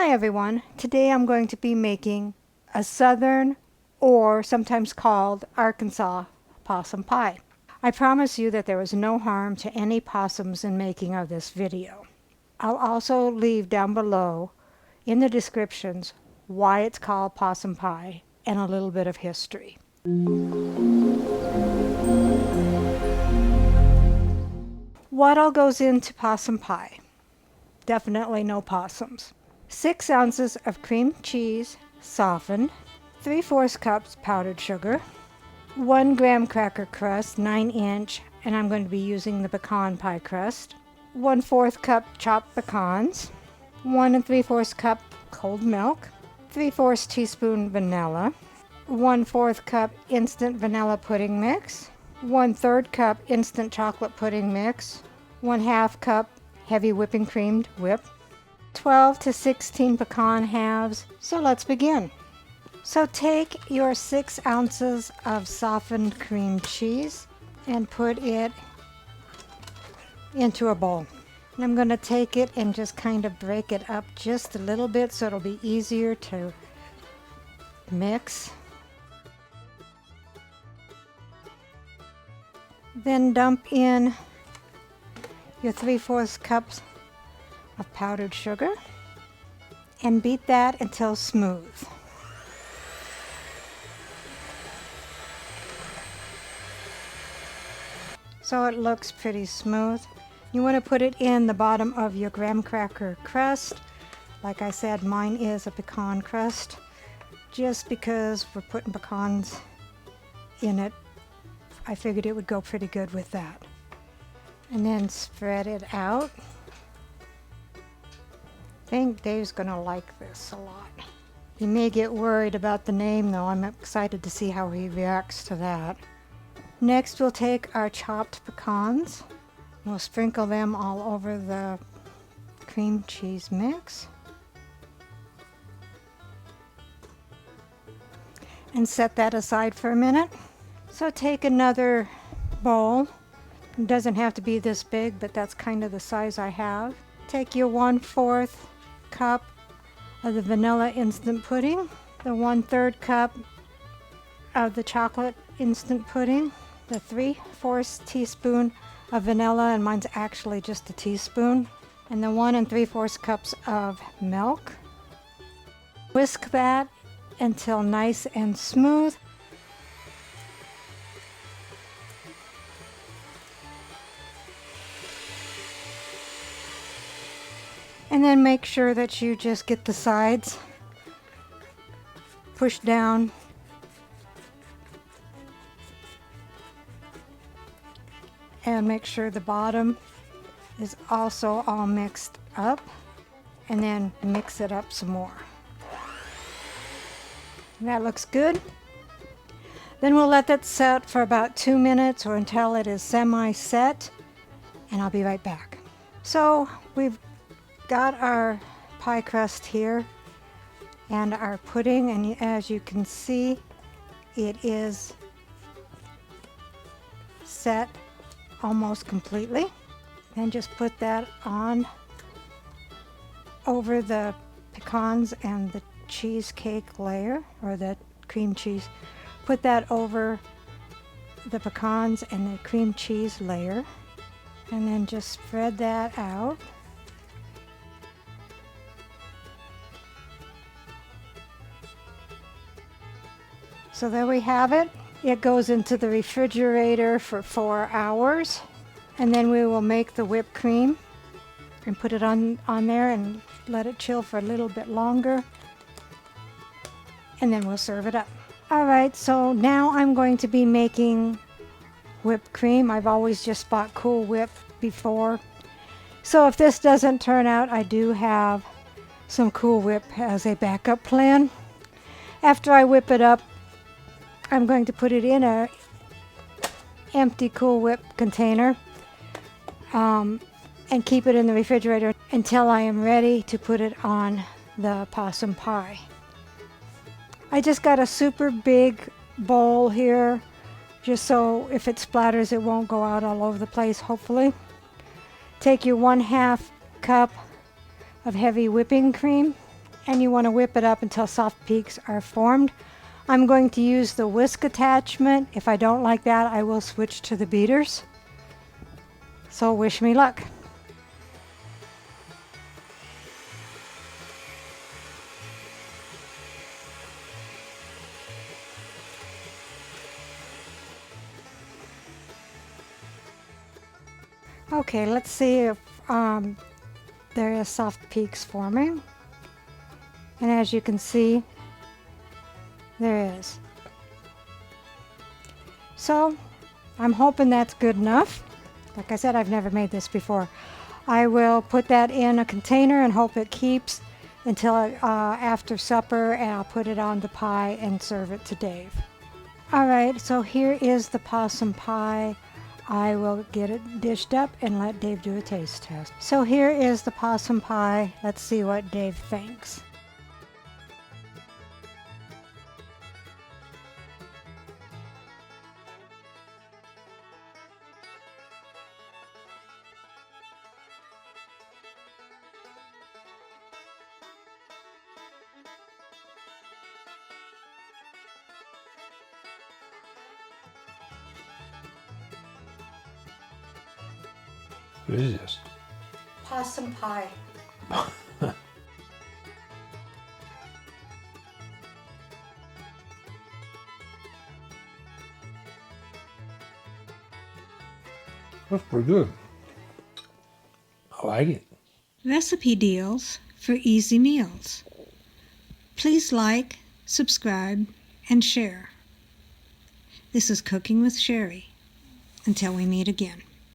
Hi everyone, today I'm going to be making a southern, or sometimes called Arkansas, possum pie. I promise you that there was no harm to any possums in making of this video. I'll also leave down below in the descriptions why it's called possum pie and a little bit of history. What all goes into possum pie? Definitely no possums. 6 ounces of cream cheese, softened, 3/4 cups powdered sugar, 1 graham cracker crust, 9-inch, and I'm going to be using the pecan pie crust, 1/4 cup chopped pecans, 1 3/4 cup cold milk, 3/4 teaspoon vanilla, 1/4 cup instant vanilla pudding mix, 1/3 cup instant chocolate pudding mix, 1/2 cup heavy whipping cream whip, 12 to 16 pecan halves. So let's begin. So take your 6 ounces of softened cream cheese and put it into a bowl. And I'm going to take it and just kind of break it up just a little bit so it'll be easier to mix. Then dump in your 3/4 cups of powdered sugar and beat that until smooth. So it looks pretty smooth. You want to put it in the bottom of your graham cracker crust. Like I said, mine is a pecan crust, just because we're putting pecans in it. I figured it would go pretty good with that. And then spread it out. I think Dave's gonna like this a lot. He may get worried about the name though. I'm excited to see how he reacts to that. Next we'll take our chopped pecans. We'll sprinkle them all over the cream cheese mix. And set that aside for a minute. So take another bowl. It doesn't have to be this big, but that's kind of the size I have. Take your 1/4 cup of the vanilla instant pudding, the 1/3 cup of the chocolate instant pudding, the 3/4 teaspoon of vanilla, and mine's actually just a teaspoon, and the 1 3/4 cups of milk. Whisk that until nice and smooth. And then make sure that you just get the sides pushed down. And make sure the bottom is also all mixed up. And then mix it up some more. And that looks good. Then we'll let that set for about 2 minutes or until it is semi-set. And I'll be right back. So we've got our pie crust here and our pudding, and as you can see, it is set almost completely. Then just put that on over the pecans and the cheesecake layer, or the cream cheese. Put that over the pecans and the cream cheese layer, and then just spread that out. So there we have it. It goes into the refrigerator for 4 hours, and then we will make the whipped cream and put it on there and let it chill for a little bit longer, and then we'll serve it up. Alright, so now I'm going to be making whipped cream. I've always just bought Cool Whip before, so if this doesn't turn out, I do have some Cool Whip as a backup plan. After I whip it up, I'm going to put it in a empty Cool Whip container and keep it in the refrigerator until I am ready to put it on the possum pie. I just got a super big bowl here, just so if it splatters it won't go out all over the place, hopefully. Take your 1/2 cup of heavy whipping cream and you want to whip it up until soft peaks are formed. I'm going to use the whisk attachment. If I don't like that, I will switch to the beaters. So wish me luck. Okay, let's see if there is soft peaks forming. And as you can see, there is. So I'm hoping that's good enough. Like I said, I've never made this before. I will put that in a container and hope it keeps until after supper, and I'll put it on the pie and serve it to Dave. All right, so here is the possum pie. I will get it dished up and let Dave do a taste test. So here is the possum pie. Let's see what Dave thinks. What is this? Possum pie. That's pretty good. I like it. Recipe deals for easy meals. Please like, subscribe, and share. This is Cooking with Sherry. Until we meet again.